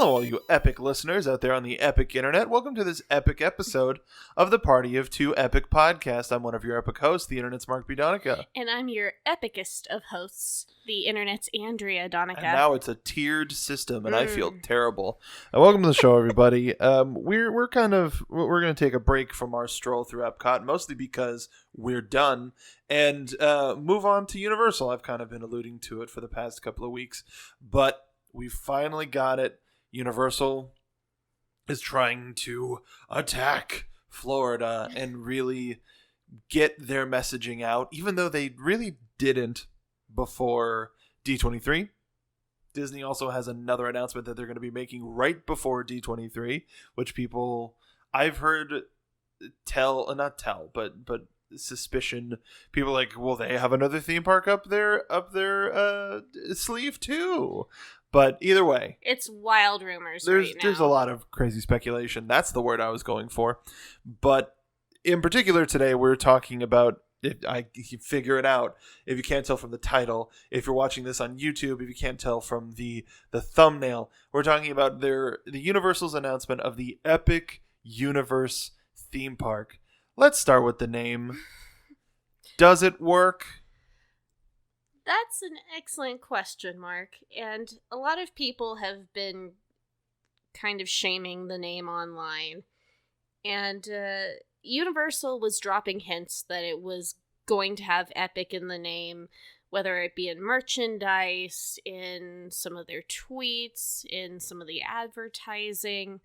Hello, all you epic listeners out there on the epic internet. Welcome to this epic episode of the Party of Two Epic podcast. I'm one of your epic hosts, the internet's Mark B. Donica. And I'm your epicest of hosts, the internet's Andrea Donica. And now it's a tiered system, and I feel terrible. Welcome to the show, everybody. We're going to take a break from our stroll through Epcot, mostly because we're done, and move on to Universal. I've kind of been alluding to it for the past couple of weeks, but we finally got it. Universal is trying to attack Florida and really get their messaging out, even though they really didn't before D23. Disney also has another announcement that they're going to be making right before D23, which people I've heard but suspicion. People are like, well, they have another theme park up their sleeve too. But either way, it's wild rumors There's a lot of crazy speculation. That's the word I was going for. But in particular today, we're talking about, you figure it out if you can't tell from the title. If you're watching this on YouTube, if you can't tell from the thumbnail, we're talking about the Universal's announcement of the Epic Universe theme park. Let's start with the name. Does it work? That's an excellent question, Mark. And a lot of people have been kind of shaming the name online. And Universal was dropping hints that it was going to have Epic in the name, whether it be in merchandise, in some of their tweets, in some of the advertising.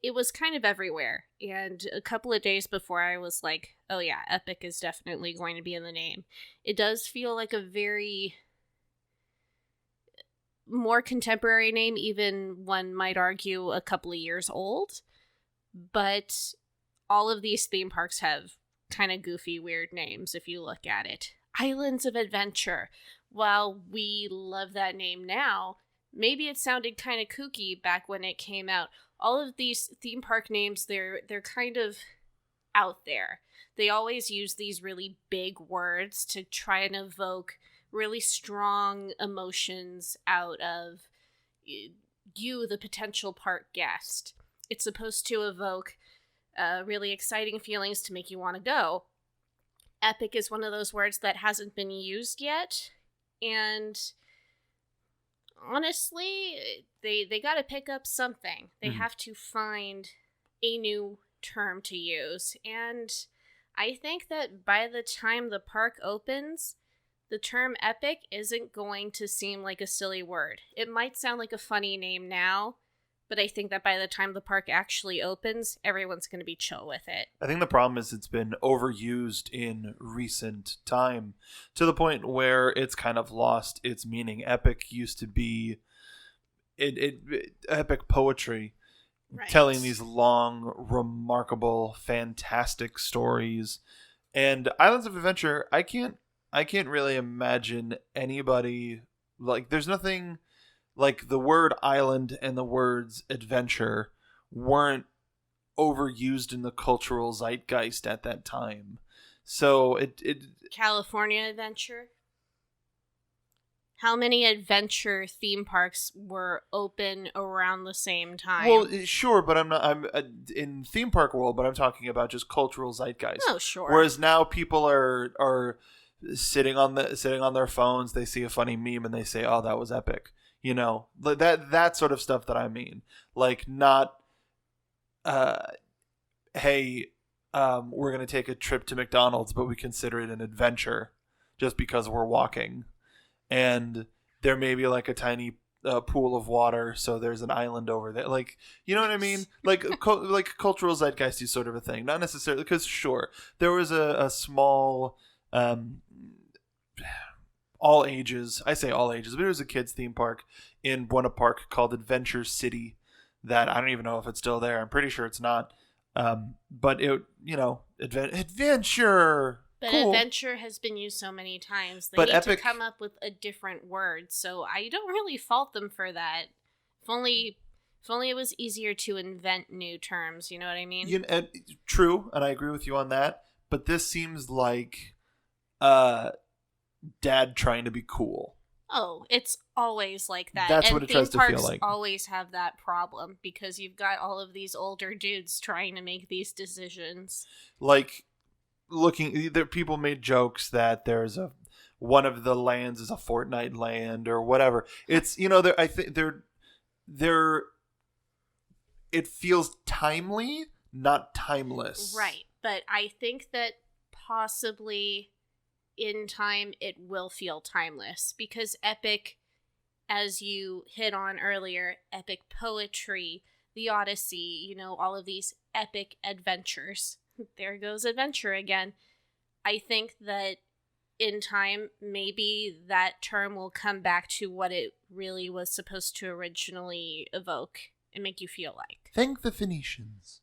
It was kind of everywhere. And a couple of days before, I was like, oh yeah, Epic is definitely going to be in the name. It does feel like a very more contemporary name, even one might argue a couple of years old. But all of these theme parks have kind of goofy, weird names if you look at it. Islands of Adventure. While we love that name now, maybe it sounded kind of kooky back when it came out. All of these theme park names, they're kind of out there. They always use these really big words to try and evoke really strong emotions out of you, the potential park guest. It's supposed to evoke really exciting feelings to make you want to go. Epic is one of those words that hasn't been used yet, and honestly, they got to pick up something. They have to find a new term to use. And I think that by the time the park opens, the term epic isn't going to seem like a silly word. It might sound like a funny name now, but I think that by the time the park actually opens, everyone's going to be chill with it. I think the problem is it's been overused in recent time to the point where it's kind of lost its meaning. Epic used to be epic poetry, right, telling these long, remarkable, fantastic stories. And Islands of Adventure, I can't really imagine anybody, like, there's nothing. Like, the word island and the words adventure weren't overused in the cultural zeitgeist at that time. So it California Adventure? How many adventure theme parks were open around the same time? Well, sure, but I'm in theme park world, but I'm talking about just cultural zeitgeist. Oh, sure. Whereas now people are sitting on their phones, they see a funny meme and they say, "Oh, that was epic." You know, that sort of stuff that I mean. Like, not, hey, we're going to take a trip to McDonald's, but we consider it an adventure just because we're walking. And there may be, like, a tiny pool of water, so there's an island over there. Like, you know what I mean? Like, like cultural zeitgeist is sort of a thing. Not necessarily, because, sure, there was a small... all ages, I say all ages, but it was a kids theme park in Buena Park called Adventure City that I don't even know if it's still there. I'm pretty sure it's not. But it, adventure. But cool. Adventure has been used so many times. They need to come up with a different word. So I don't really fault them for that. If only it was easier to invent new terms. You know what I mean? True, and I agree with you on that. But this seems like dad trying to be cool. Oh, it's always like that. That's and what it tries theme to feel parks like. always have that problem because you've got all of these older dudes trying to make these decisions. Like, people made jokes that there's one of the lands is a Fortnite land or whatever. It's, I think they're it feels timely, not timeless. Right. But I think that possibly in time it will feel timeless because epic, as you hit on earlier, epic poetry, the Odyssey, all of these epic adventures. There goes adventure again. I think that in time, maybe that term will come back to what it really was supposed to originally evoke and make you feel like. Thank the Phoenicians.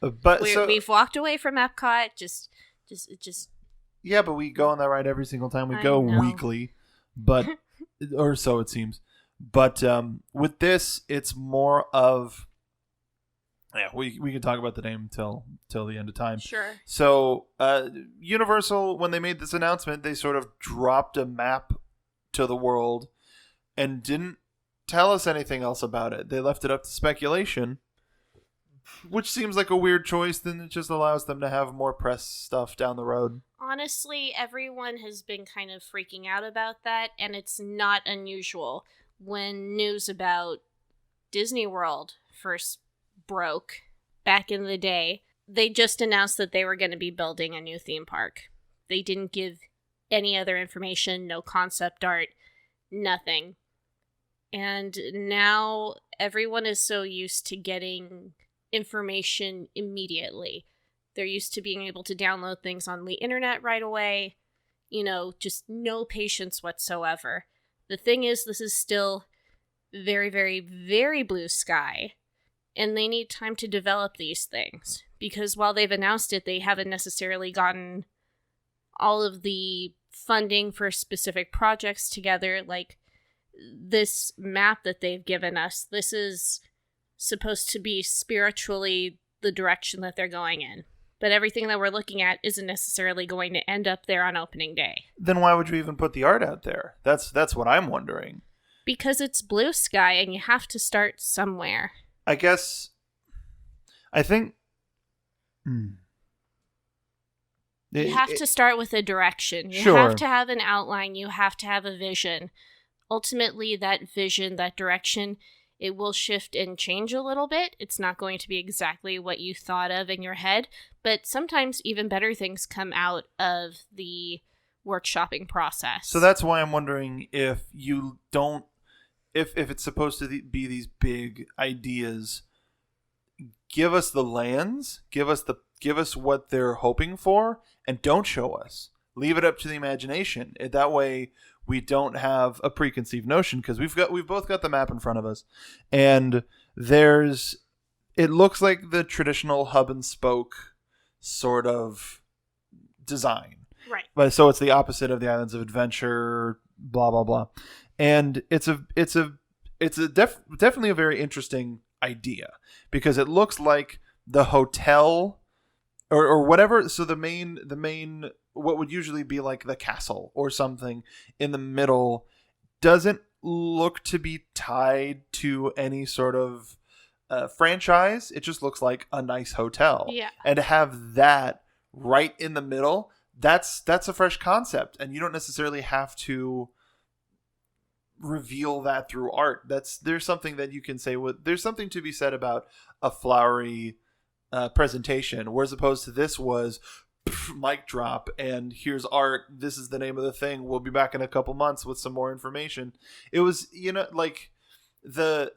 We've walked away from Epcot. Just. Yeah, but we go on that ride every single time we go weekly, but or so it seems. But with this, it's more of we can talk about the name till the end of time. Sure. So Universal, when they made this announcement, they sort of dropped a map to the world and didn't tell us anything else about it. They left it up to speculation, which seems like a weird choice. Then it just allows them to have more press stuff down the road. Honestly, everyone has been kind of freaking out about that, and it's not unusual. When news about Disney World first broke back in the day, they just announced that they were going to be building a new theme park. They didn't give any other information, no concept art, nothing. And now everyone is so used to getting information immediately. They're used to being able to download things on the internet right away. Just no patience whatsoever. The thing is, this is still very, very, very blue sky. And they need time to develop these things. Because while they've announced it, they haven't necessarily gotten all of the funding for specific projects together. Like this map that they've given us, this is supposed to be spiritually the direction that they're going in. But everything that we're looking at isn't necessarily going to end up there on opening day. Then why would you even put the art out there? That's what I'm wondering. Because it's blue sky and you have to start somewhere. I think... You have to start with a direction. You have to have an outline. You have to have a vision. Ultimately, that vision, that direction, it will shift and change a little bit. It's not going to be exactly what you thought of in your head, but sometimes even better things come out of the workshopping process. So that's why I'm wondering if you don't, if it's supposed to be these big ideas, give us the lands, give us what they're hoping for, and don't show us. Leave it up to the imagination. That way we don't have a preconceived notion, because we've both got the map in front of us, and it looks like the traditional hub and spoke sort of design. Right. But so it's the opposite of the Islands of Adventure, blah blah blah. And it's definitely a very interesting idea, because it looks like the hotel or whatever. So the main what would usually be like the castle or something in the middle doesn't look to be tied to any sort of franchise. It just looks like a nice hotel. Yeah. And to have that right in the middle, that's a fresh concept, and you don't necessarily have to reveal that through art. There's something that you can say there's something to be said about a flowery presentation, whereas opposed to this was mic drop and here's art, this is the name of the thing, we'll be back in a couple months with some more information. It was like the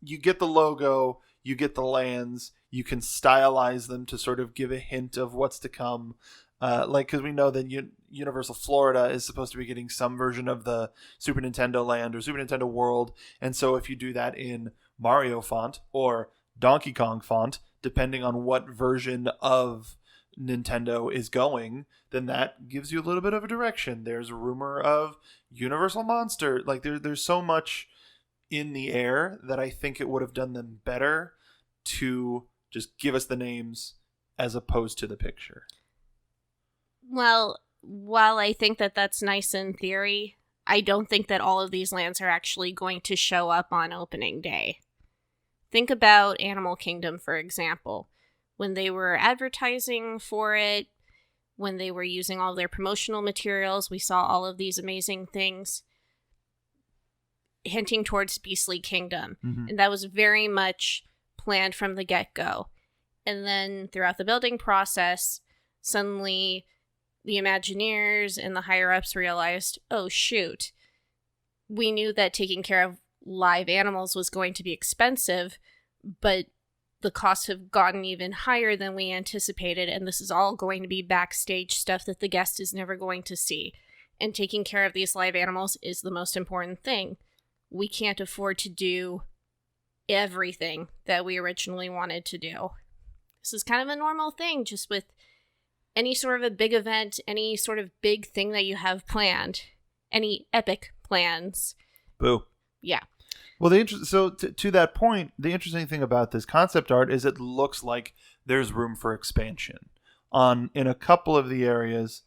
you get the logo, you get the lands, you can stylize them to sort of give a hint of what's to come, because we know that Universal Florida is supposed to be getting some version of the Super Nintendo Land or Super Nintendo World, and so if you do that in Mario font or Donkey Kong font, depending on what version of Nintendo is going, then that gives you a little bit of a direction. There's a rumor of Universal Monster. Like there's so much in the air that I think it would have done them better to just give us the names as opposed to the picture. Well, while I think that that's nice in theory, I don't think that all of these lands are actually going to show up on opening day. Think about Animal Kingdom, for example. When they were advertising for it, when they were using all their promotional materials, we saw all of these amazing things hinting towards Beastly Kingdom. Mm-hmm. And that was very much planned from the get-go. And then throughout the building process, suddenly the Imagineers and the higher-ups realized, oh shoot, we knew that taking care of live animals was going to be expensive, but the costs have gotten even higher than we anticipated, and this is all going to be backstage stuff that the guest is never going to see. And taking care of these live animals is the most important thing. We can't afford to do everything that we originally wanted to do. This is kind of a normal thing, just with any sort of a big event, any sort of big thing that you have planned, any epic plans. Boo. Yeah. Well, to that point, the interesting thing about this concept art is it looks like there's room for expansion in a couple of the areas,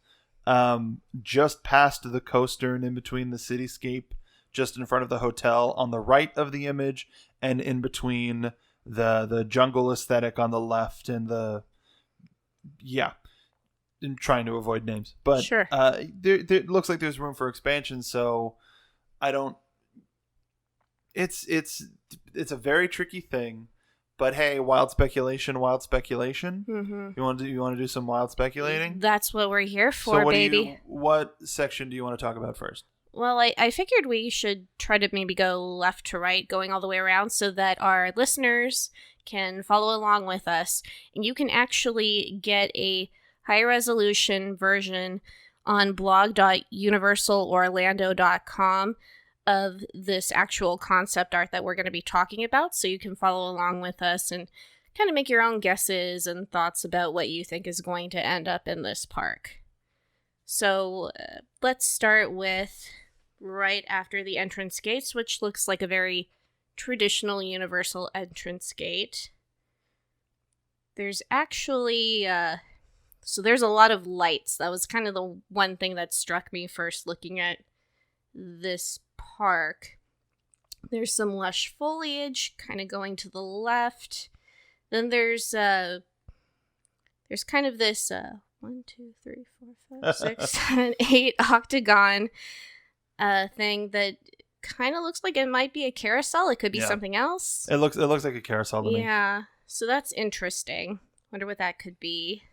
just past the coaster and in between the cityscape, just in front of the hotel on the right of the image, and in between the jungle aesthetic on the left and I'm trying to avoid names, but sure. There looks like there's room for expansion. So I don't. It's a very tricky thing, but hey, wild speculation. Mm-hmm. You want to do some wild speculating? That's what we're here for, so baby. What section do you want to talk about first? Well, I figured we should try to maybe go left to right, going all the way around, so that our listeners can follow along with us. And you can actually get a high-resolution version on blog.universalorlando.com of this actual concept art that we're going to be talking about, so you can follow along with us and kind of make your own guesses and thoughts about what you think is going to end up in this park. So let's start with right after the entrance gates, which looks like a very traditional Universal entrance gate. There's actually so there's a lot of lights. That was kind of the one thing that struck me first looking at this park. There's some lush foliage kind of going to the left. Then there's kind of this 1, 2, 3, 4, 5, 6, 7, 8 octagon thing that kind of looks like it might be a carousel. It could be something else. It looks like a carousel to me. Yeah, so that's interesting. Wonder what that could be.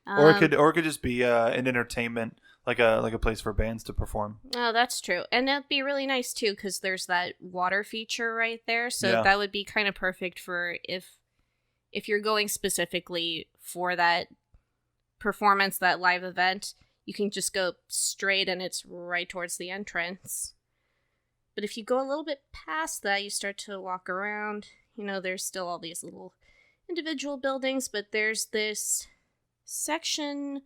Or it could just be an entertainment, like a place for bands to perform. Oh, that's true. And that'd be really nice too, because there's that water feature right there. So that would be kind of perfect for if you're going specifically for that performance, that live event, you can just go straight and it's right towards the entrance. But if you go a little bit past that, you start to walk around. You know, there's still all these little individual buildings, but there's this section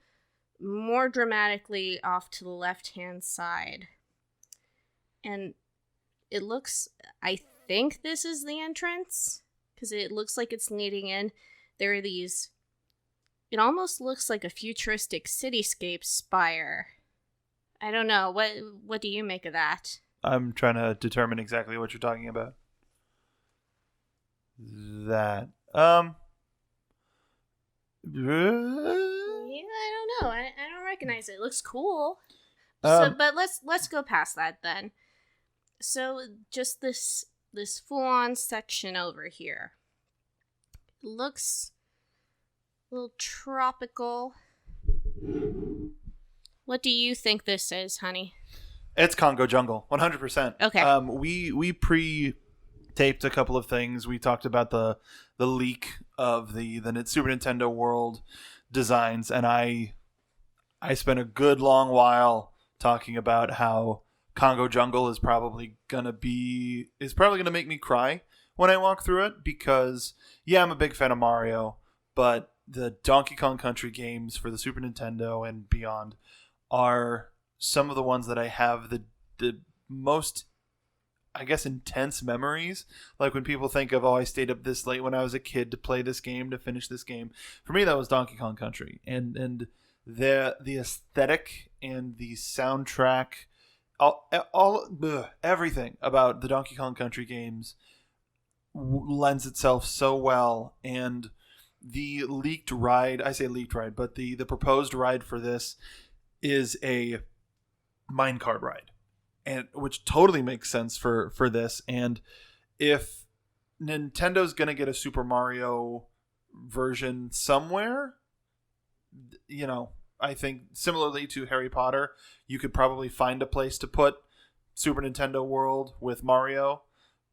more dramatically off to the left-hand side. And it looks, I think this is the entrance, because it looks like it's leading in. There are these, it almost looks like a futuristic cityscape spire. I don't know, what do you make of that? I'm trying to determine exactly what you're talking about. That. Yeah, I don't know. I don't recognize it. It looks cool. But let's go past that then. So just this full-on section over here. It looks a little tropical. What do you think this is, honey? It's Congo Jungle, 100%. Okay. We pre-taped a couple of things. We talked about the leak of the Super Nintendo World designs, and I spent a good long while talking about how Congo Jungle is probably gonna make me cry when I walk through it, because I'm a big fan of Mario, but the Donkey Kong Country games for the Super Nintendo and beyond are some of the ones that I have the most, I guess, intense memories. Like when people think of, I stayed up this late when I was a kid to play this game, to finish this game. For me, that was Donkey Kong Country. And the aesthetic and the soundtrack, everything about the Donkey Kong Country games lends itself so well. And the leaked ride, I say leaked ride, but the proposed ride for this is a minecart ride, and which totally makes sense for this. And if Nintendo's gonna get a Super Mario version somewhere, I think similarly to Harry Potter, you could probably find a place to put Super Nintendo World with Mario.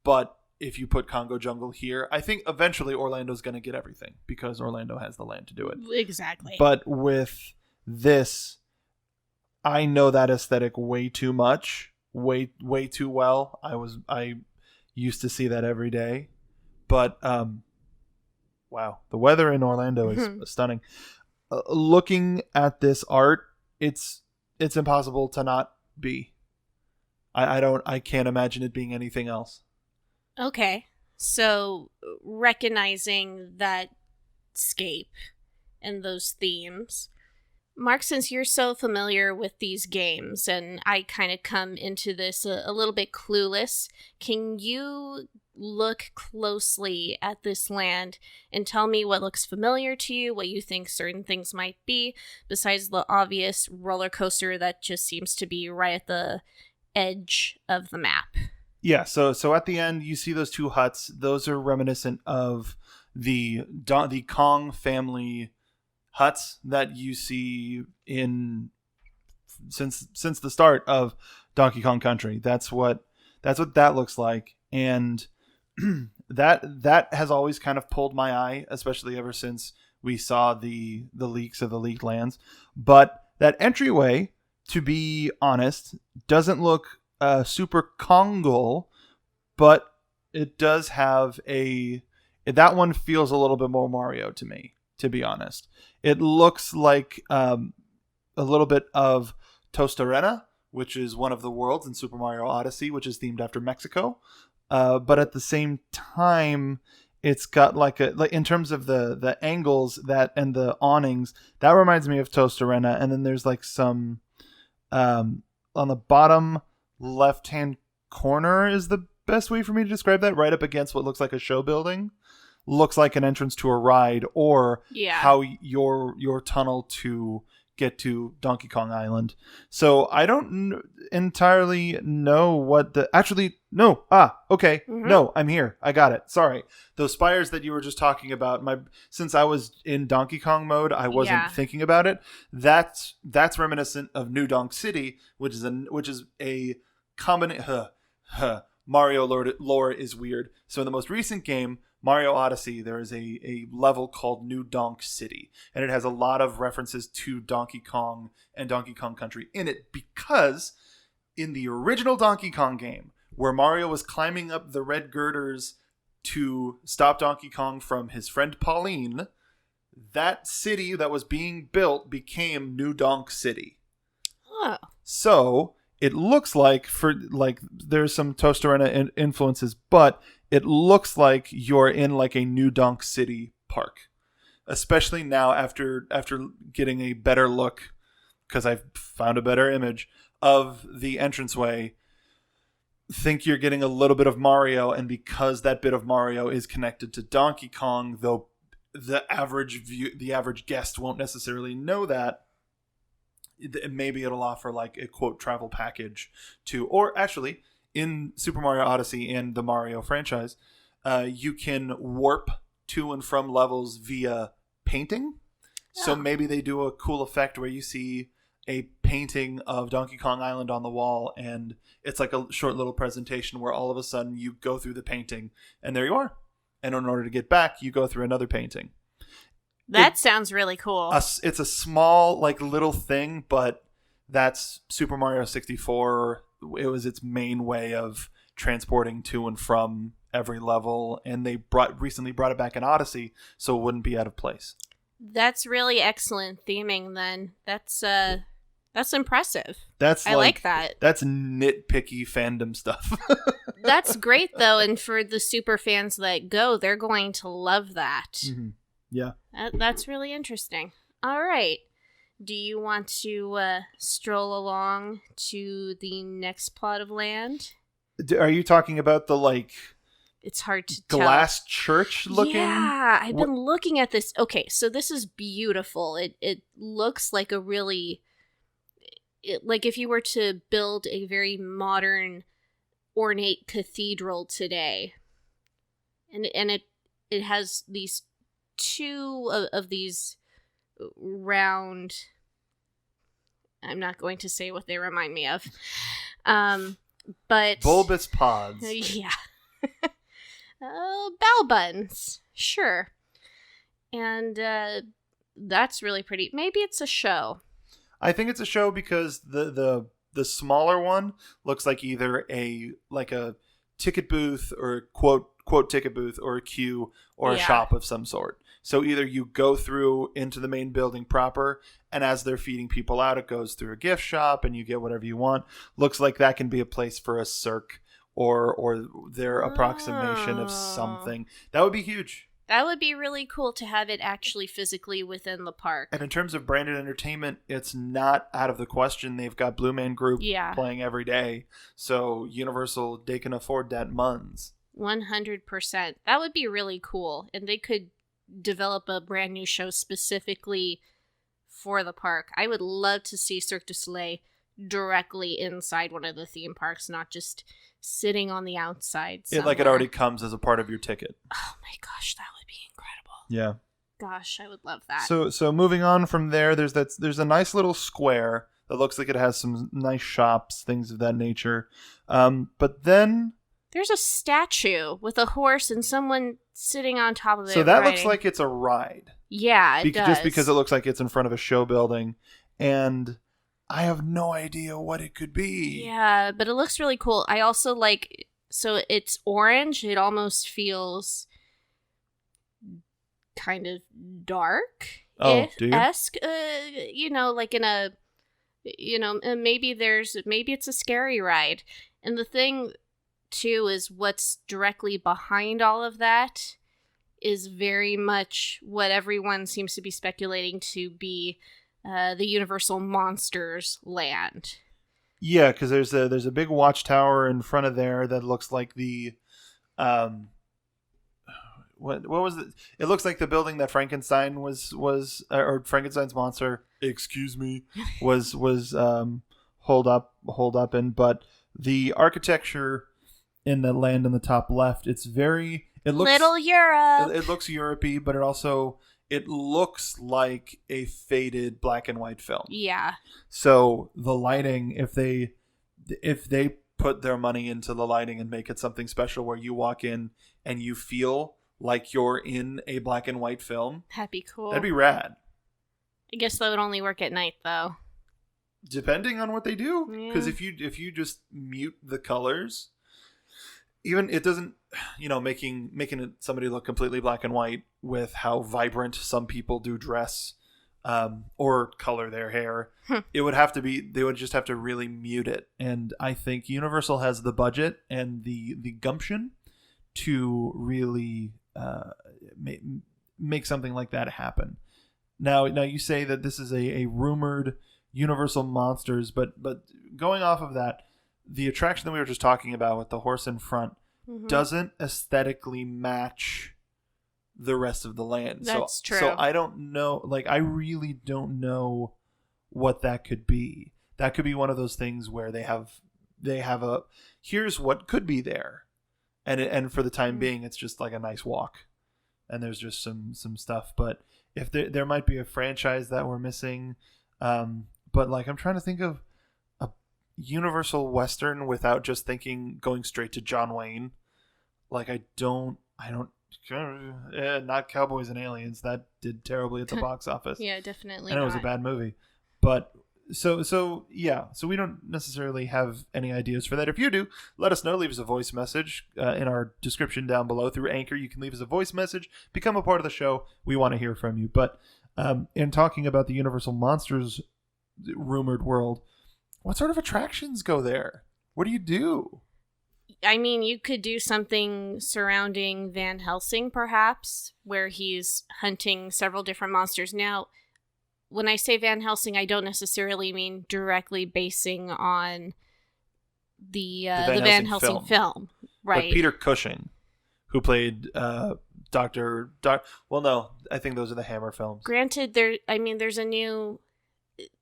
But if you put Congo Jungle here, I think eventually Orlando's going to get everything because Orlando has the land to do it. Exactly. But with this, I know that aesthetic way too much, way too well. I used to see that every day. But wow, the weather in Orlando is stunning. Looking at this art, it's impossible to not be. I can't imagine it being anything else. Okay, so recognizing that scape and those themes, Mark, since you're so familiar with these games and I kind of come into this a little bit clueless, can you look closely at this land and tell me what looks familiar to you, what you think certain things might be, besides the obvious roller coaster that just seems to be right at the edge of the map? Yeah, so at the end you see those two huts. Those are reminiscent of the Kong family huts that you see in since the start of Donkey Kong Country. That's what that looks like, and that has always kind of pulled my eye, especially ever since we saw the leaks of the leaked lands. But that entryway, to be honest, doesn't look super Kongal, but it does have that one feels a little bit more Mario to me, to be honest. It looks like a little bit of Tostarena, which is one of the worlds in Super Mario Odyssey, which is themed after Mexico. But at the same time, it's got like in terms of the angles and the awnings, that reminds me of Tostarena. And then there's like some on the bottom left-hand corner is the best way for me to describe that, right up against what looks like a show building. Looks like an entrance to a ride, or how your tunnel to get to Donkey Kong Island. So I don't entirely know what okay. No, I'm here. I got it. Sorry. Those spires that you were just talking about, since I was in Donkey Kong mode, I wasn't thinking about it. That's reminiscent of New Donk City, which is a combination. Mario lore is weird. So in the most recent game, Mario Odyssey, there is a level called New Donk City, and it has a lot of references to Donkey Kong and Donkey Kong Country in it, because in the original Donkey Kong game, where Mario was climbing up the red girders to stop Donkey Kong from his friend Pauline, that city that was being built became New Donk City. Oh. So it looks like there's some Tostarena influences, but it looks like you're in like a New Donk City park, especially now after getting a better look, because I've found a better image of the entranceway. Think you're getting a little bit of Mario, and because that bit of Mario is connected to Donkey Kong, though the average guest won't necessarily know that, maybe it'll offer like a quote travel package or actually in Super Mario Odyssey and the Mario franchise, you can warp to and from levels via painting. Yeah. So maybe they do a cool effect where you see a painting of Donkey Kong Island on the wall, and it's like a short little presentation where all of a sudden you go through the painting and there you are. And in order to get back, you go through another painting. That sounds really cool. It's a small, like, little thing, but that's Super Mario 64. It was its main way of transporting to and from every level, and they recently brought it back in Odyssey, so it wouldn't be out of place. That's really excellent theming, then. That's impressive. I like that. That's nitpicky fandom stuff. That's great, though, and for the super fans that go, they're going to love that. Mm-hmm. Yeah. That's really interesting. All right. Do you want to stroll along to the next plot of land? Are you talking about the, like, It's hard to tell. glass church looking? Yeah, I've been looking at this. Okay, so this is beautiful. It looks like a really... like if you were to build a very modern, ornate cathedral today. And it has these two of these round... I'm not going to say what they remind me of. But... bulbous pods. Yeah. Bell buttons. Sure. And that's really pretty. Maybe it's a show. I think it's a show because the smaller one looks like either a ticket booth or a quote ticket booth or a queue or a shop of some sort. So either you go through into the main building proper, and as they're feeding people out, it goes through a gift shop and you get whatever you want. Looks like that can be a place for a cirque or their approximation of something. That would be huge. That would be really cool to have it actually physically within the park. And in terms of branded entertainment, it's not out of the question. They've got Blue Man Group playing every day. So Universal, they can afford that muns. 100%. That would be really cool. And they could develop a brand new show specifically for the park. I would love to see Cirque du Soleil directly inside one of the theme parks, not just sitting on the outside somewhere. Like it already comes as a part of your ticket. Oh my gosh, that would be incredible. Yeah. Gosh, I would love that. So moving on from there, there's a nice little square that looks like it has some nice shops, things of that nature. But then there's a statue with a horse and someone sitting on top of it. So that looks like it's a ride. Yeah, it does. Just because it looks like it's in front of a show building. And I have no idea what it could be. Yeah, but it looks really cool. I also like... So it's orange. It almost feels kind of dark. Oh, do you? Esque, like in a... maybe it's a scary ride. And the thing... too, is what's directly behind all of that is very much what everyone seems to be speculating to be the Universal Monsters land. Yeah, because there's a big watchtower in front of there that looks like the what was it? It looks like the building that Frankenstein was or Frankenstein's monster, excuse me, was holed up in, but the architecture in the land in the top left, it looks Little Europe. It looks Europe-y, but it looks like a faded black and white film. Yeah. So the lighting, if they put their money into the lighting and make it something special where you walk in and you feel like you're in a black and white film, that'd be cool. That'd be rad. I guess that would only work at night though. Depending on what they do. Because if you just mute the colors, even it doesn't, making it somebody look completely black and white with how vibrant some people do dress or color their hair. It would have to be, they would just have to really mute it. And I think Universal has the budget and the gumption to really make something like that happen. Now you say that this is a rumored Universal Monsters, but going off of that, the attraction that we were just talking about with the horse in front doesn't aesthetically match the rest of the land. That's true. So I don't know, I really don't know what that could be. That could be one of those things where they have a, here's what could be there. And for the time being, it's just like a nice walk. And there's just some stuff. But if there might be a franchise that we're missing, but I'm trying to think of Universal Western without just going straight to John Wayne. Not Cowboys and Aliens. That did terribly at the box office. Yeah, definitely. And it was a bad movie. But so we don't necessarily have any ideas for that. If you do, let us know. Leave us a voice message in our description down below through Anchor. You can leave us a voice message, become a part of the show. We want to hear from you. But in talking about the Universal Monsters rumored world, what sort of attractions go there? What do you do? I mean, you could do something surrounding Van Helsing, perhaps, where he's hunting several different monsters. Now, when I say Van Helsing, I don't necessarily mean directly basing on the Van Helsing film. Right. But Peter Cushing, who played Doctor. Well, no, I think those are the Hammer films. Granted, there's a new.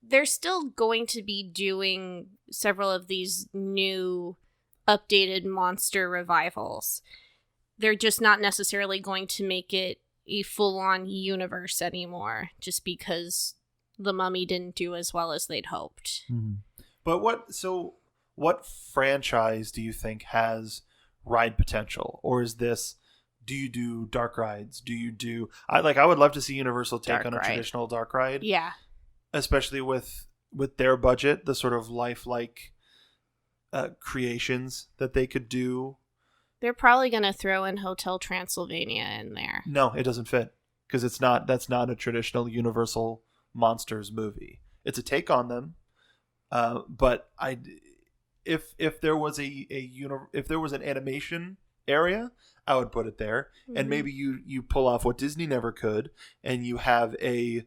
They're still going to be doing several of these new, updated monster revivals. They're just not necessarily going to make it a full-on universe anymore, just because The Mummy didn't do as well as they'd hoped. Mm-hmm. But what franchise do you think has ride potential? Or is this, do you do dark rides? Do you do, I would love to see Universal take Dark on a ride. traditional dark ride. Yeah. Especially with their budget, the sort of lifelike creations that they could do. They're probably going to throw in Hotel Transylvania in there. No, it doesn't fit, because that's not a traditional Universal monsters movie. It's a take on them, but if there was if there was an animation area, I would put it there. Mm-hmm. And maybe you pull off what Disney never could, and you have a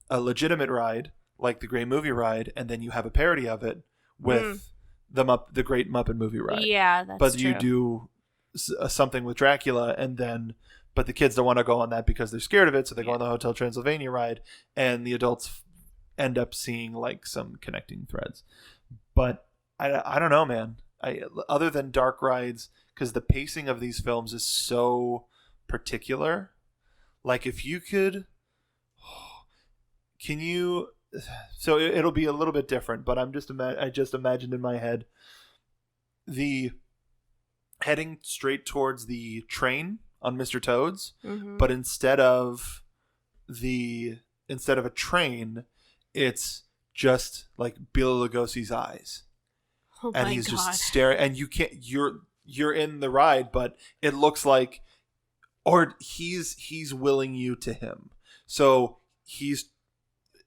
legitimate ride like the Great Movie Ride, and then you have a parody of it with the Great Muppet Movie Ride. Yeah, that's but true. You do something with Dracula, but the kids don't want to go on that because they're scared of it, so they go on the Hotel Transylvania ride, and the adults end up seeing like some connecting threads. But I don't know, man. Other than dark rides, because the pacing of these films is so particular. Like, if you could, can you? So it'll be a little bit different, but I just imagined in my head the heading straight towards the train on Mr. Toad's, but instead of a train, it's just like Bela Lugosi's eyes. Oh and my he's God. just staring, and you can't, you're in the ride, but it looks like, or he's willing you to him. So he's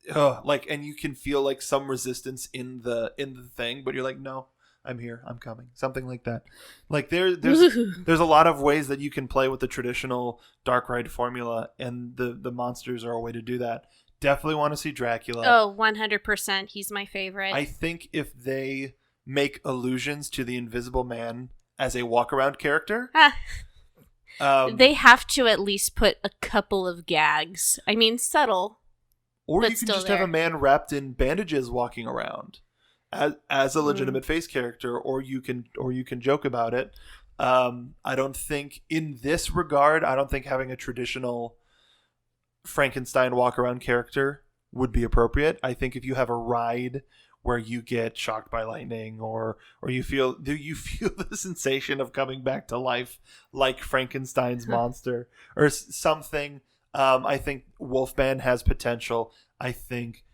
and you can feel like some resistance in the thing, but you're like, no, I'm here, I'm coming, something like that. Like there's a lot of ways that you can play with the traditional dark ride formula, and the monsters are a way to do that. Definitely want to see Dracula. Oh, 100%. He's my favorite. I think if they make allusions to the Invisible Man as a walk-around character, they have to at least put a couple of gags. I mean, subtle. Or but you can still just there. have a man wrapped in bandages walking around as a legitimate face character, or you can joke about it. I don't think in this regard, I don't think having a traditional Frankenstein walk-around character would be appropriate. I think if you have a ride where you get shocked by lightning, or you feel the sensation of coming back to life like Frankenstein's monster or something. I think Wolfman has potential. I think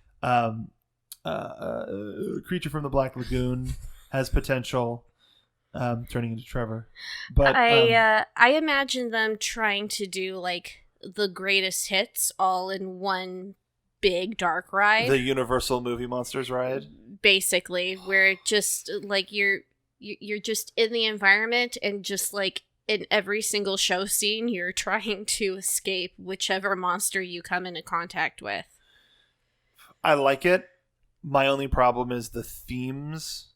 Creature from the Black Lagoon has potential. Turning into Trevor, but I imagine them trying to do like the greatest hits all in one big dark ride. The Universal Movie Monsters ride, basically, where it just like you're just in the environment, and just like in every single show scene, you're trying to escape whichever monster you come into contact with. I like it. My only problem is the themes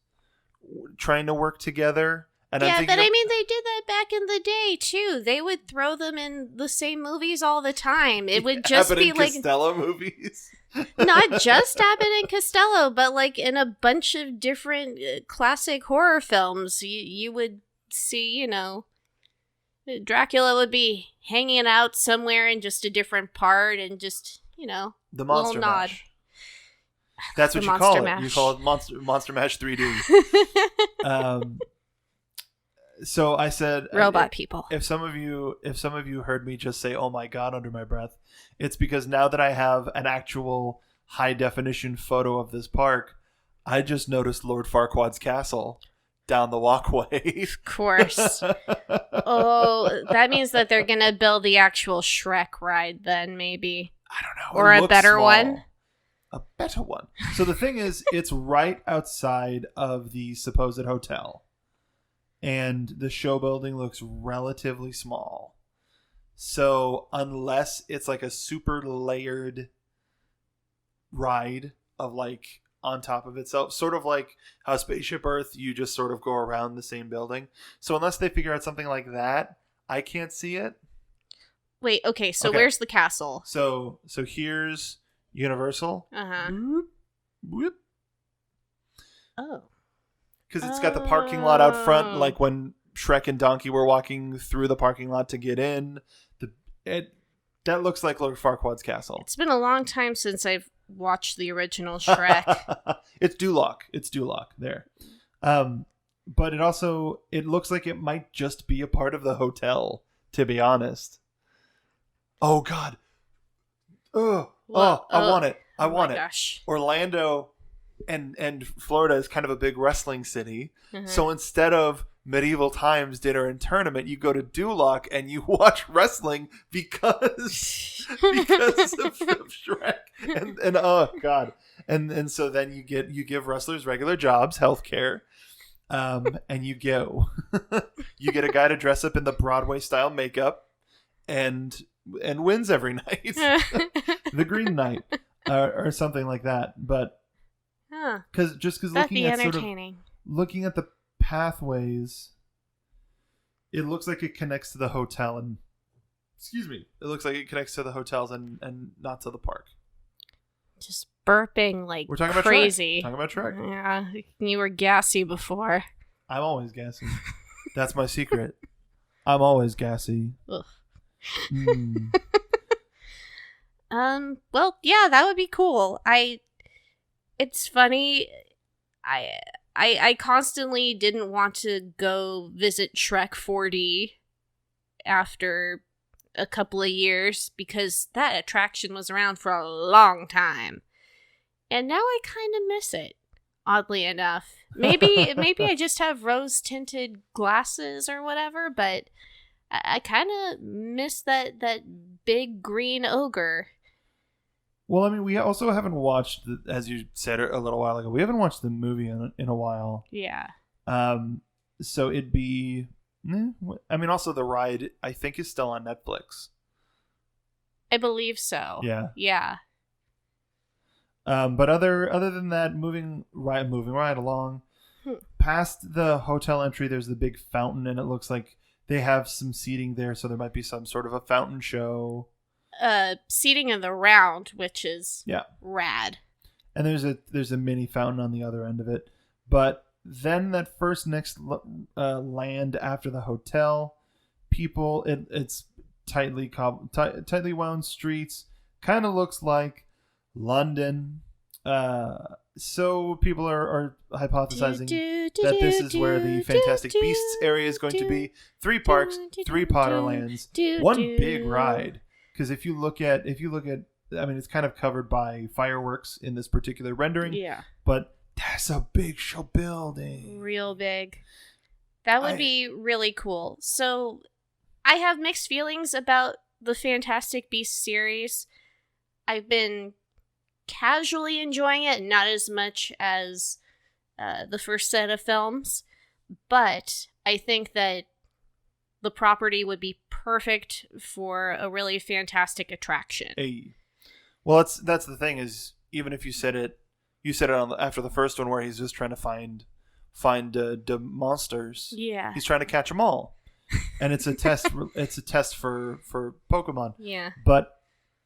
trying to work together. And yeah, but I mean, they did that back in the day too. They would throw them in the same movies all the time. It would just be like Costello movies. Not just Abbott and Costello, but like in a bunch of different classic horror films. You would see, Dracula would be hanging out somewhere in just a different part, and just the Monster little nod. Mash. That's what you call it. You call it Monster Mash 3D. So I said, robot people. If some of you heard me just say, "Oh my God," under my breath, it's because now that I have an actual high definition photo of this park, I just noticed Lord Farquaad's castle down the walkway. Of course. Oh, that means that they're gonna build the actual Shrek ride then, maybe. I don't know. Or a better one. A better one. So the thing is, it's right outside of the supposed hotel. And the show building looks relatively small. So unless it's like a super layered ride of like on top of itself, sort of like how Spaceship Earth, you just sort of go around the same building. So unless they figure out something like that, I can't see it. Wait, okay, so Okay. where's the castle? So here's Universal. Uh-huh. Whoop, whoop. Oh. Because it's got the parking lot out front, Oh. like when Shrek and Donkey were walking through the parking lot to get in. That looks like Lord Farquaad's castle. It's been a long time since I've watched the original Shrek. It's Duloc. It's Duloc there. But it looks like it might just be a part of the hotel, to be honest. Oh God. Oh, Well, I want it. I oh want my it. gosh. Orlando and Florida is kind of a big wrestling city. Mhm. So instead of medieval times dinner and tournament, you go to Duloc and you watch wrestling because of Shrek and oh God. And so then you give wrestlers regular jobs, healthcare, and you get a guy to dress up in the Broadway style makeup and wins every night. The Green Knight or something like that. But Huh. because That'd looking be at sort of entertaining. looking at the pathways, it looks like it connects to the hotel and it looks like it connects to the hotels and not to the park. Just burping like We're talking crazy. about Shrek. Yeah, you were gassy before. I'm always gassy. That's my secret. I'm always gassy. Ugh. Mm. Well, yeah, that would be cool. It's funny. I constantly didn't want to go visit Shrek 4D after a couple of years because that attraction was around for a long time. And now I kind of miss it, oddly enough. Maybe I just have rose-tinted glasses or whatever, but I kind of miss that big green ogre. Well, I mean, we also haven't watched, as you said a little while ago, we haven't watched the movie in a while. Yeah. So it'd be, I mean, also the ride, I think, is still on Netflix. I believe so. Yeah. Yeah. But other than that, moving right along, past the hotel entry, there's the big fountain, and it looks like they have some seating there, so there might be some sort of a fountain show. Seating in the round, which is Yeah. rad. And there's a mini fountain on the other end of it. But then that first next land after the hotel, people, it's tightly wound streets, kind of looks like London. So people are hypothesizing that this is where the Fantastic Beasts area is going to be. 3 parks, 3 Potterlands, 1 big ride. Because if you look at, I mean, it's kind of covered by fireworks in this particular rendering. Yeah. But that's a big show building. Real big. That would be really cool. So I have mixed feelings about the Fantastic Beasts series. I've been casually enjoying it, not as much as the first set of films. But I think that the property would be perfect for a really fantastic attraction. Hey. Well, that's the thing is, even if you said it after the first one where he's just trying to find the monsters. Yeah. He's trying to catch them all, and it's a test. It's a test for Pokemon. Yeah. But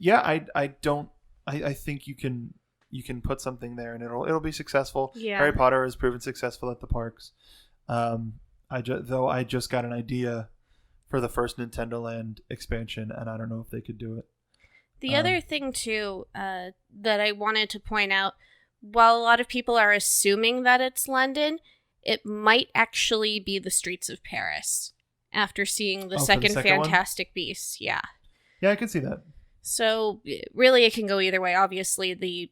yeah, I think you can put something there and it'll be successful. Yeah. Harry Potter has proven successful at the parks. I just got an idea for the first Nintendo Land expansion, and I don't know if they could do it. The other thing, too, that I wanted to point out, while a lot of people are assuming that it's London, it might actually be the streets of Paris after seeing the second second one? Fantastic Beasts. Yeah. Yeah, I can see that. So, really, it can go either way. Obviously, the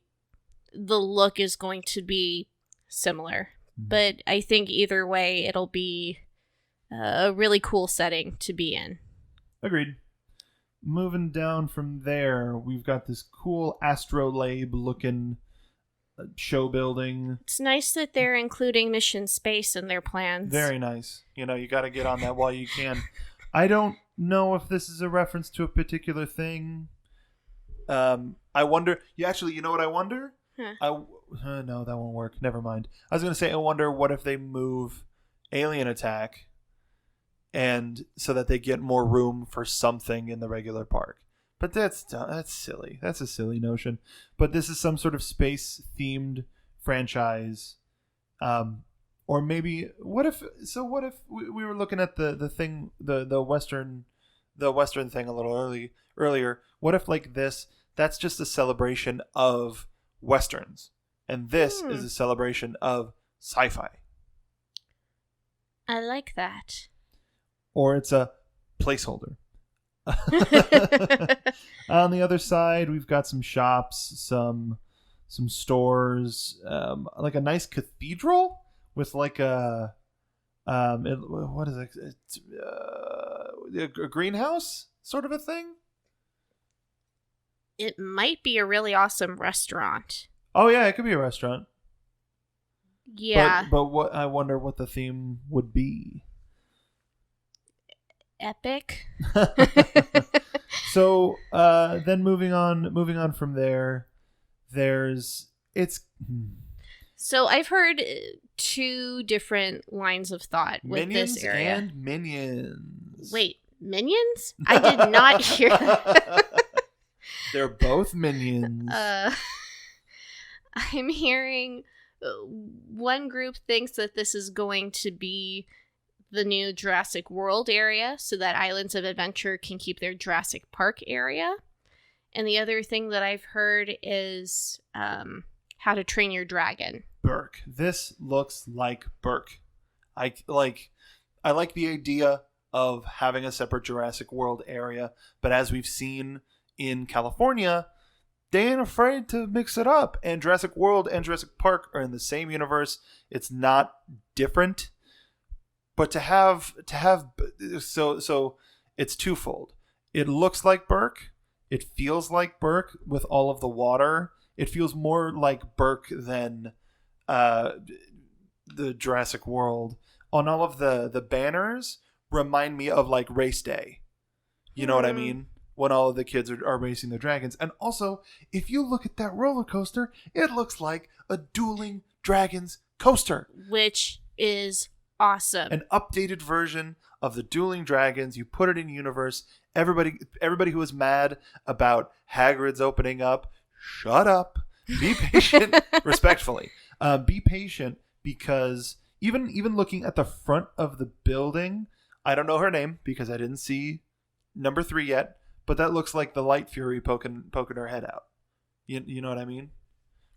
look is going to be similar. Mhm. But I think either way, it'll be a really cool setting to be in. Agreed. Moving down from there, we've got this cool astrolabe looking show building. It's nice that they're including Mission Space in their plans. Very nice. You got to get on that while you can. I don't know if this is a reference to a particular thing. I wonder. You know what I wonder? Huh. No, that won't work. Never mind. I was gonna say, I wonder what if they move Alien Attack, and so that they get more room for something in the regular park. But that's silly. That's a silly notion. But this is some sort of space themed franchise. Or maybe what if we were looking at the thing, the western thing a little earlier. What if like that's just a celebration of westerns, and this is a celebration of sci-fi. I like that. Or it's a placeholder. On the other side, we've got some shops, some stores, like a nice cathedral with like a what is it? A greenhouse sort of a thing. It might be a really awesome restaurant. Oh yeah, it could be a restaurant. Yeah. But what I wonder what the theme would be. Epic. So then moving on from there, So I've heard two different lines of thought with Minions this area. and Minions. Wait, Minions? I did not hear that. They're both Minions. I'm hearing one group thinks that this is going to be the new Jurassic World area so that Islands of Adventure can keep their Jurassic Park area. And the other thing that I've heard is How to Train Your Dragon. Berk. This looks like Berk. I like the idea of having a separate Jurassic World area, but as we've seen in California, they ain't afraid to mix it up. And Jurassic World and Jurassic Park are in the same universe. It's not different. But to have so it's twofold. It looks like Berk. It feels like Berk with all of the water. It feels more like Berk than the Jurassic World. On all of the banners remind me of like race day. You know what I mean? When all of the kids are racing their dragons. And also, if you look at that roller coaster, it looks like a Dueling Dragons coaster. Which is awesome. An updated version of the Dueling Dragons. You put it in universe. Everybody who was mad about Hagrid's opening up, shut up. Be patient. Respectfully. Be patient, because even looking at the front of the building, I don't know her name because I didn't see number 3 yet, but that looks like the Light Fury poking her head out. You know what I mean?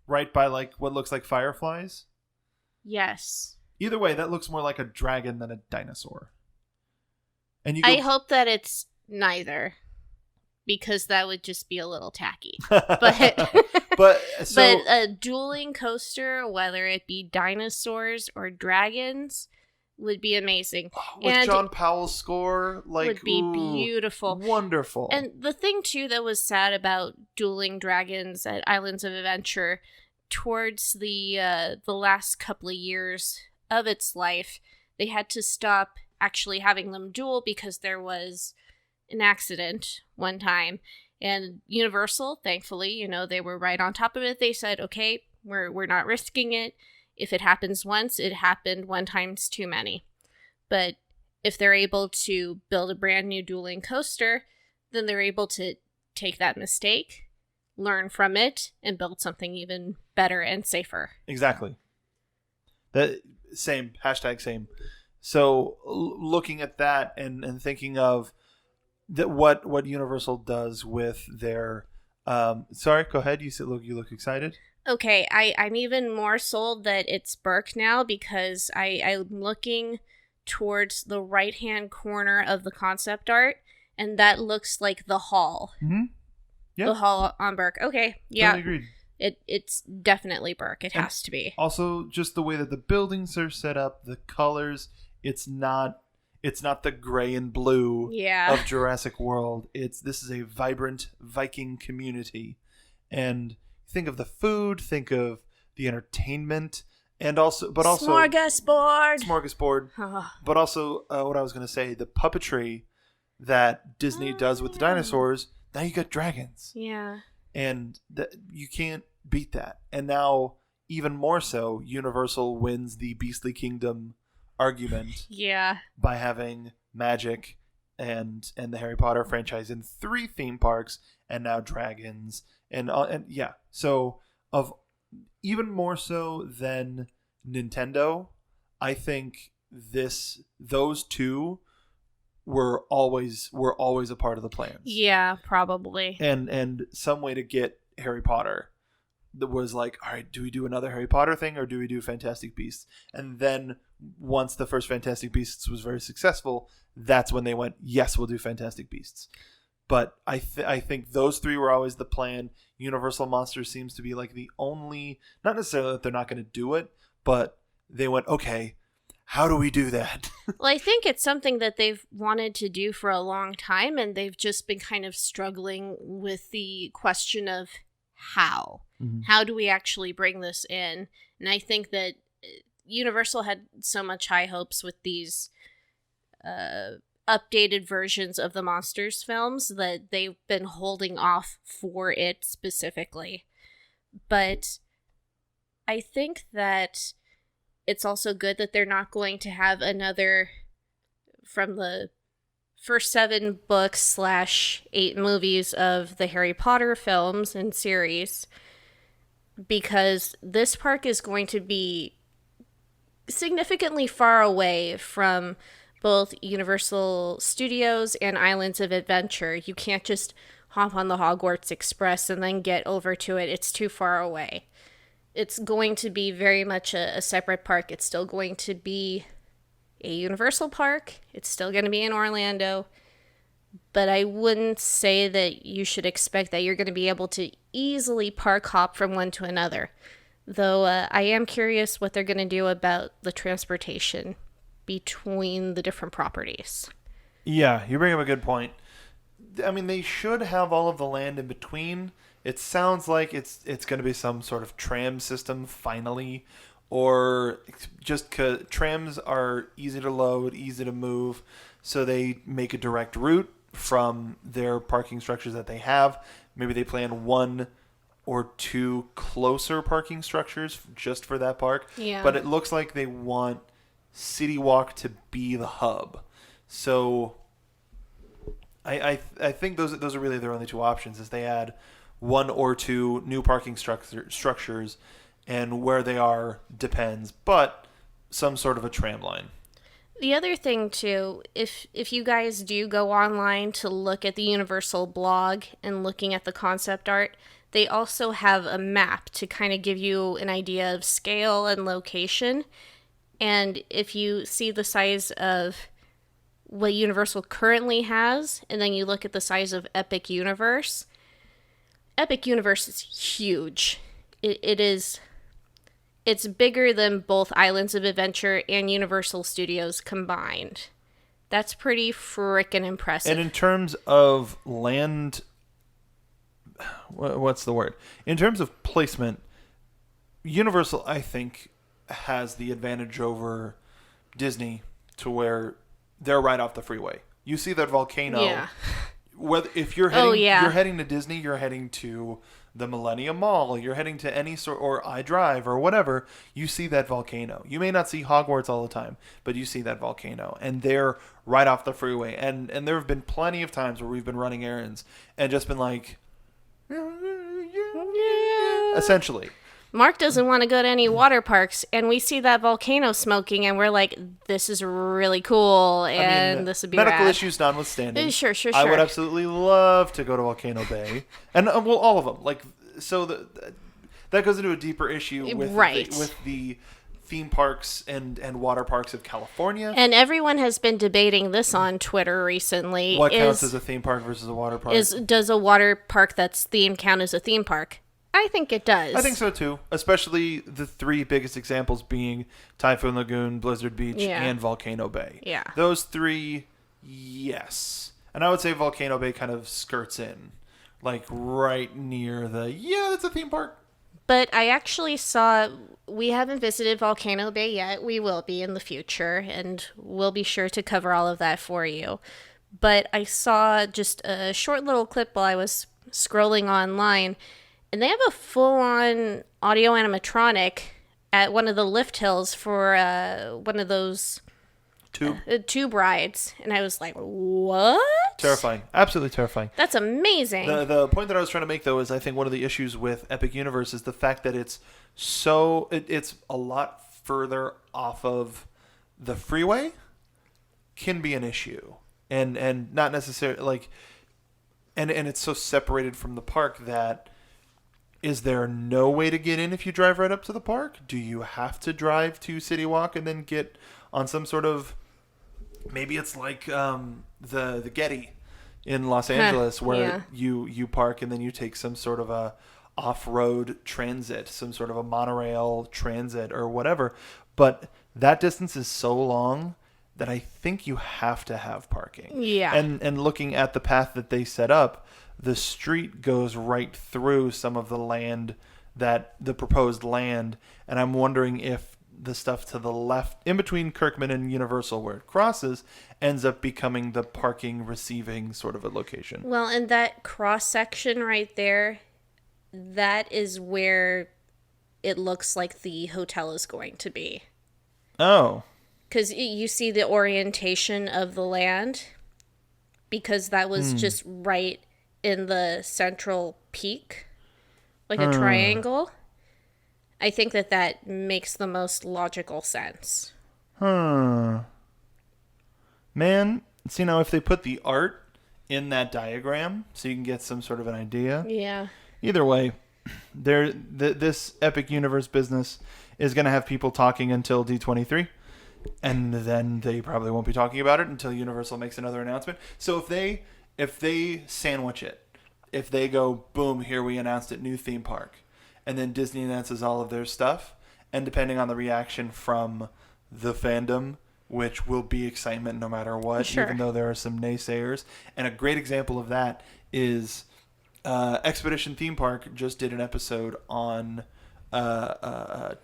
Right by like what looks like fireflies? Yes. Either way, that looks more like a dragon than a dinosaur. And I hope that it's neither, because that would just be a little tacky. But a dueling coaster, whether it be dinosaurs or dragons, would be amazing. With John Powell's score, would be beautiful, wonderful. And the thing too that was sad about Dueling Dragons at Islands of Adventure, towards the last couple of years of its life, they had to stop actually having them duel because there was an accident one time. And Universal, thankfully, they were right on top of it. They said, okay, we're not risking it. If it happens once, it happened one time's too many. But if they're able to build a brand new dueling coaster, then they're able to take that mistake, learn from it, and build something even better and safer. Exactly. That same hashtag same. So looking at that and thinking of that, what Universal does with their sorry, go ahead. You look excited. Okay, I'm even more sold that it's Berk now, because I'm looking towards the right-hand corner of the concept art, and that looks like the hall. Mm-hmm. Yep. The hall on Berk. Okay, yeah. Totally agreed. It's definitely Berk. It has to be. Also, just the way that the buildings are set up, the colors, it's not the gray and blue of Jurassic World. This is a vibrant Viking community. And think of the food, think of the entertainment, and also smorgasbord. But also, what I was going to say, the puppetry that Disney does with the dinosaurs. Now you got dragons. Yeah. and you can't beat that. And now, even more so, Universal wins the Beastly Kingdom argument Yeah. by having magic and the Harry Potter franchise in 3 theme parks, and now dragons, and yeah. So, of even more so than Nintendo, I think those two were always a part of the plans. Yeah, probably. And some way to get Harry Potter that was like, all right, do we do another Harry Potter thing, or do we do Fantastic Beasts? And then once the first Fantastic Beasts was very successful, that's when they went, yes, we'll do Fantastic Beasts. But I think those 3 were always the plan. Universal Monsters seems to be like the only, not necessarily that they're not going to do it, but they went, okay, how do we do that? Well, I think it's something that they've wanted to do for a long time, and they've just been kind of struggling with the question of how. Mm-hmm. How do we actually bring this in? And I think that Universal had so much high hopes with these updated versions of the Monsters films that they've been holding off for it specifically. But I think that it's also good that they're not going to have another from the first 7 books / 8 movies of the Harry Potter films and series, because this park is going to be significantly far away from both Universal Studios and Islands of Adventure. You can't just hop on the Hogwarts Express and then get over to it. It's too far away. It's going to be very much a separate park. It's still going to be a Universal park. It's still going to be in Orlando. But I wouldn't say that you should expect that you're going to be able to easily park hop from one to another. Though I am curious what they're going to do about the transportation between the different properties. Yeah, you bring up a good point. I mean, they should have all of the land in between. It sounds like it's going to be some sort of tram system finally, or just because trams are easy to load, easy to move, so they make a direct route from their parking structures that they have. Maybe they plan 1 or 2 closer parking structures just for that park. Yeah. But it looks like they want City Walk to be the hub. So I think those are really their only 2 options, is they add 1 or 2 new parking structures, and where they are depends, but some sort of a tram line. The other thing, too, if you guys do go online to look at the Universal blog and looking at the concept art, they also have a map to kind of give you an idea of scale and location. And if you see the size of what Universal currently has, and then you look at the size of Epic Universe is huge. It's bigger than both Islands of Adventure and Universal Studios combined. That's pretty frickin' impressive. And in terms of land, what's the word? In terms of placement, Universal, I think, has the advantage over Disney, to where they're right off the freeway. You see that volcano. Yeah. Whether if you're heading to Disney, you're heading to the Millennium Mall, you're heading to any sort, or iDrive or whatever, you see that volcano. You may not see Hogwarts all the time, but you see that volcano, and they're right off the freeway. And there have been plenty of times where we've been running errands and just been like, essentially. Mark doesn't want to go to any water parks, and we see that volcano smoking, and we're like, this is really cool, and this would be medical rad. issues notwithstanding. Sure. I would absolutely love to go to Volcano Bay, and well, all of them. Like, so that goes into a deeper issue with the theme parks and water parks of California. And everyone has been debating this on Twitter recently. What counts as a theme park versus a water park? Does a water park that's themed count as a theme park? I think it does. I think so too, especially the 3 biggest examples being Typhoon Lagoon, Blizzard Beach, and Volcano Bay. Yeah. Those 3, yes. And I would say Volcano Bay kind of skirts in, like right near that's a theme park. But I actually we haven't visited Volcano Bay yet. We will be in the future, and we'll be sure to cover all of that for you. But I saw just a short little clip while I was scrolling online, and they have a full-on audio animatronic at one of the lift hills for one of those tube rides, and I was like, what? Terrifying. Absolutely terrifying. That's amazing. The point that I was trying to make, though, is I think one of the issues with Epic Universe is the fact that it's it's a lot further off of the freeway can be an issue. And not necessarily, like, and it's so separated from the park that is there no way to get in if you drive right up to the park? Do you have to drive to City Walk and then get on some sort of, maybe it's like the Getty in Los Angeles where you park and then you take some sort of a off-road transit, some sort of a monorail transit or whatever. But that distance is so long that I think you have to have parking. Yeah. And looking at the path that they set up, the street goes right through some of the land, the proposed land, and I'm wondering if the stuff to the left, in between Kirkman and Universal where it crosses, ends up becoming the parking receiving sort of a location. Well, and that cross section right there, that is where it looks like the hotel is going to be. Oh. Because you see the orientation of the land, because that was just right in the central peak, like a triangle. I think that makes the most logical sense. Man, see, now if they put the art in that diagram so you can get some sort of an idea. Yeah. Either way, this Epic Universe business is going to have people talking until D23. And then they probably won't be talking about it until Universal makes another announcement. So if they sandwich it, if they go, boom, here we announced it, new theme park, and then Disney announces all of their stuff, and depending on the reaction from the fandom, which will be excitement no matter what, even though there are some naysayers. And a great example of that is Expedition Theme Park just did an episode on Guardians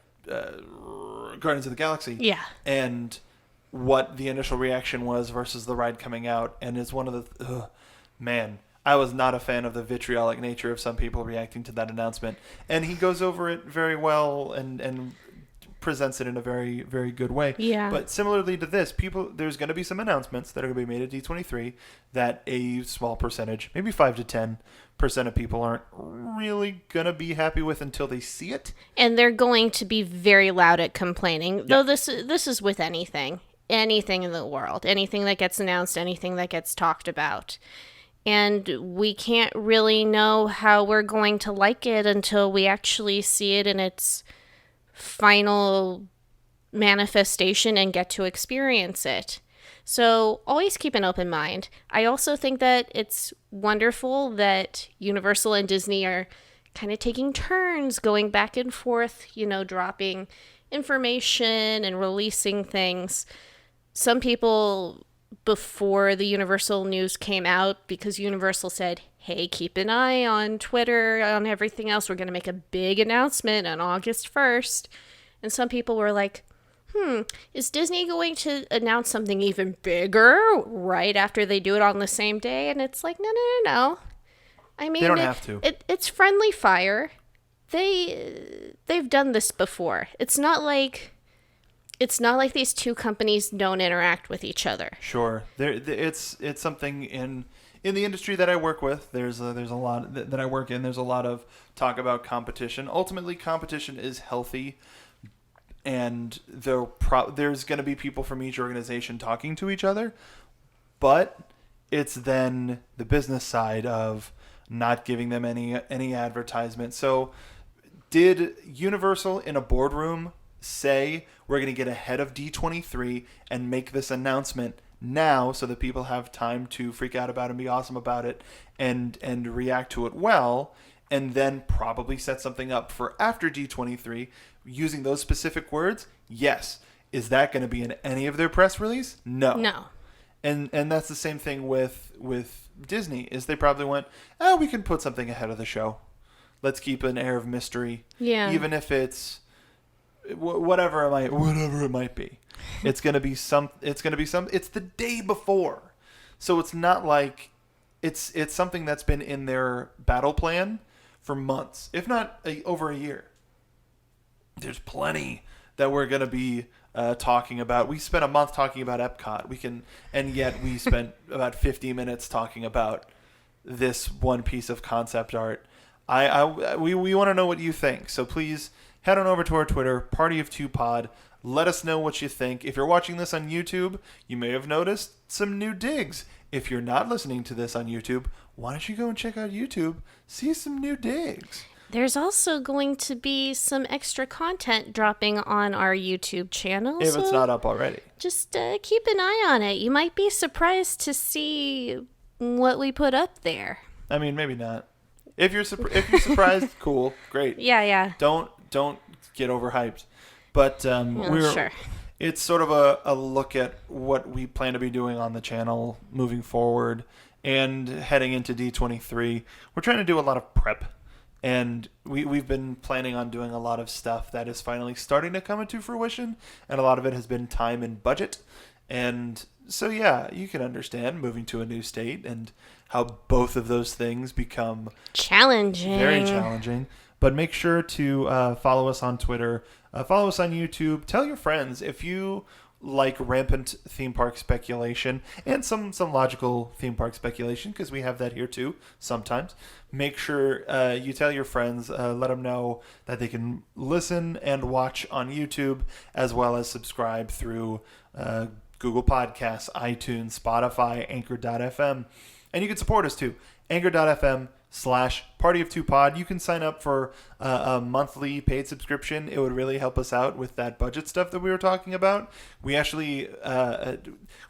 of the Galaxy. Yeah. And what the initial reaction was versus the ride coming out. And it's one of the... man, I was not a fan of the vitriolic nature of some people reacting to that announcement. And he goes over it very well and presents it in a very, very good way. Yeah. But similarly to this, there's going to be some announcements that are going to be made at D23 that a small percentage, maybe 5 to 10% of people aren't really going to be happy with until they see it. And they're going to be very loud at complaining. Though this is with anything in the world, anything that gets announced, anything that gets talked about. And we can't really know how we're going to like it until we actually see it in its final manifestation and get to experience it. So always keep an open mind. I also think that it's wonderful that Universal and Disney are kind of taking turns going back and forth, dropping information and releasing things. Some people, before the Universal news came out, because Universal said, hey, keep an eye on Twitter, on everything else, we're going to make a big announcement on August 1st. And some people were like, is Disney going to announce something even bigger right after they do it on the same day? And it's like, no. I mean, they don't have to. It's friendly fire. They've done this before. It's not like these two companies don't interact with each other. Sure, it's something in the industry that I work with. There's a lot that I work in. There's a lot of talk about competition. Ultimately, competition is healthy. And there's going to be people from each organization talking to each other, but it's then the business side of not giving them any advertisement. So did Universal in a boardroom say we're going to get ahead of D23 and make this announcement now so that people have time to freak out about it and be awesome about it and react to it well, and then probably set something up for after D23 using those specific words? Yes. Is that going to be in any of their press release? No. And that's the same thing with Disney, is they probably went, we can put something ahead of the show. Let's keep an air of mystery. Yeah. Even if it's whatever it might be. It's going to be it's the day before. So it's not like it's something that's been in their battle plan for months, if not over a year. There's plenty that we're going to be talking about. We spent a month talking about Epcot. And yet we spent about 50 minutes talking about this one piece of concept art. We want to know what you think. So please head on over to our Twitter, Party of Two Pod. Let us know what you think. If you're watching this on YouTube, you may have noticed some new digs. If you're not listening to this on YouTube, why don't you go and check out YouTube, see some new digs. There's also going to be some extra content dropping on our YouTube channel. If it's not up already. Just keep an eye on it. You might be surprised to see what we put up there. I mean, maybe not. If you're surprised, cool, great. Yeah. Don't get overhyped. But sure. It's sort of a look at what we plan to be doing on the channel moving forward and heading into D23. We're trying to do a lot of prep, and we've been planning on doing a lot of stuff that is finally starting to come into fruition, and a lot of it has been time and budget. And so, yeah, you can understand moving to a new state and how both of those things become challenging. Very challenging. But make sure to follow us on Twitter, follow us on YouTube. Tell your friends if you like rampant theme park speculation and some logical theme park speculation, because we have that here too sometimes. Make sure you tell your friends, let them know that they can listen and watch on YouTube, as well as subscribe through Google Podcasts, iTunes, Spotify, Anchor.fm. And you can support us too. Anchor.fm/PartyOfTwoPod. You can sign up for a monthly paid subscription. It would really help us out with that budget stuff that we were talking about. We actually,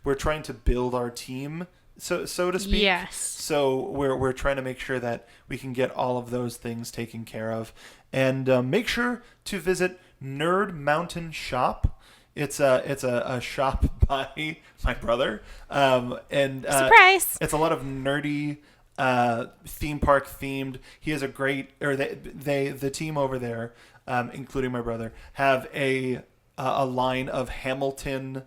we're trying to build our team, so to speak. Yes. So we're trying to make sure that we can get all of those things taken care of. And make sure to visit Nerd Mountain Shop. It's a shop by my brother. Surprise! It's a lot of nerdy theme park themed. He has a great, or the team over there, including my brother, have a line of Hamilton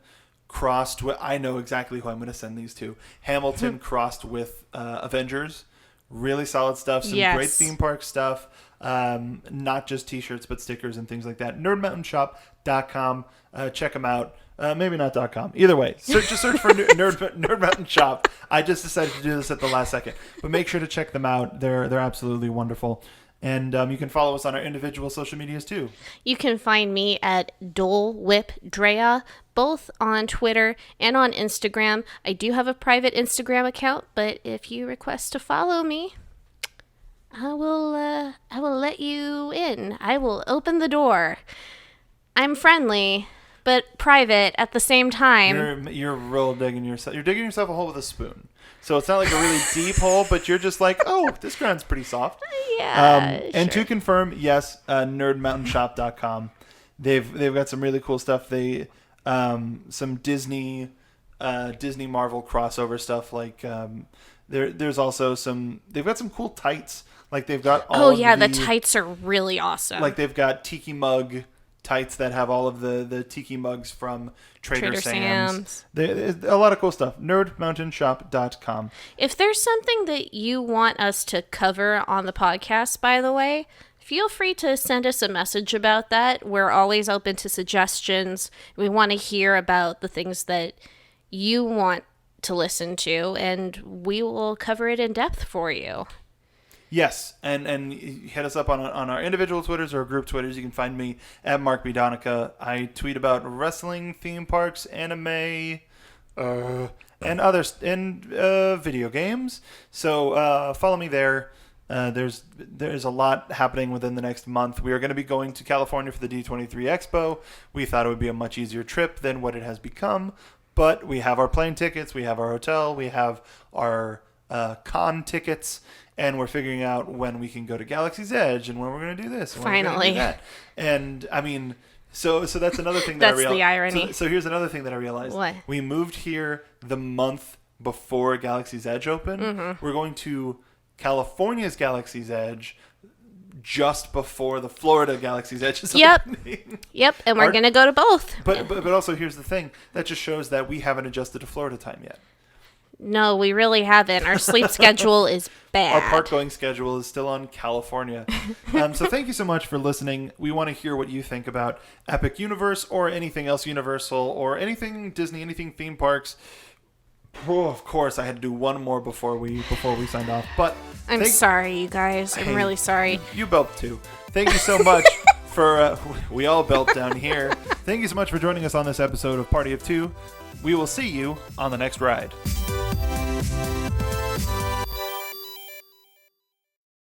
crossed with, I know exactly who I'm going to send these to. Hamilton crossed with Avengers. Really solid stuff. Some great theme park stuff. Not just t-shirts, but stickers and things like that. NerdMountainShop.com. Check them out. Maybe not .com. Either way, just search for Nerd Mountain Shop. I just decided to do this at the last second, but make sure to check them out. They're absolutely wonderful. And you can follow us on our individual social medias too. You can find me at Dole Whip Drea, both on Twitter and on Instagram. I do have a private Instagram account, but if you request to follow me, I will let you in. I will open the door. I'm friendly, but private at the same time. You're real digging yourself. You're digging yourself a hole with a spoon. So it's not like a really deep hole, but you're just like, oh, this ground's pretty soft. Yeah. And to confirm, yes, nerdmountainshop.com. They've got some really cool stuff. They some Disney Marvel crossover stuff. Like there's also they've got some cool tights. Like they've got all the tights are really awesome. Like they've got tiki mug tights that have all of the tiki mugs from Trader Sam's. A lot of cool stuff. nerdmountainshop.com. If there's something that you want us to cover on the podcast, by the way, feel free to send us a message about that. We're always open to suggestions. We want to hear about the things that you want to listen to, and we will cover it in depth for you. Yes, and hit us up on our individual Twitters or group Twitters. You can find me at Mark B. Donica. I tweet about wrestling, theme parks, anime, and others, and video games. So follow me there. There's a lot happening within the next month. We are going to be going to California for the D23 Expo. We thought it would be a much easier trip than what it has become, but we have our plane tickets, we have our hotel, we have our con tickets. And we're figuring out when we can go to Galaxy's Edge and when we're going to do this. And finally. Do that. And, I mean, so that's another thing that I realized. That's the irony. So here's another thing that I realized. What? We moved here the month before Galaxy's Edge opened. Mm-hmm. We're going to California's Galaxy's Edge just before the Florida Galaxy's Edge is opening. Yep, and we're going to go to both. But also, here's the thing. That just shows that we haven't adjusted to Florida time yet. No, we really haven't. Our sleep schedule is bad. Our park going schedule is still on California. So thank you so much for listening. We want to hear what you think about Epic Universe or anything else Universal or anything Disney, anything theme parks. Oh, of course, I had to do one more before we signed off. But I'm sorry, you guys. I'm really sorry. You belped too. Thank you so much for we all belped down here. Thank you so much for joining us on this episode of Party of Two. We will see you on the next ride.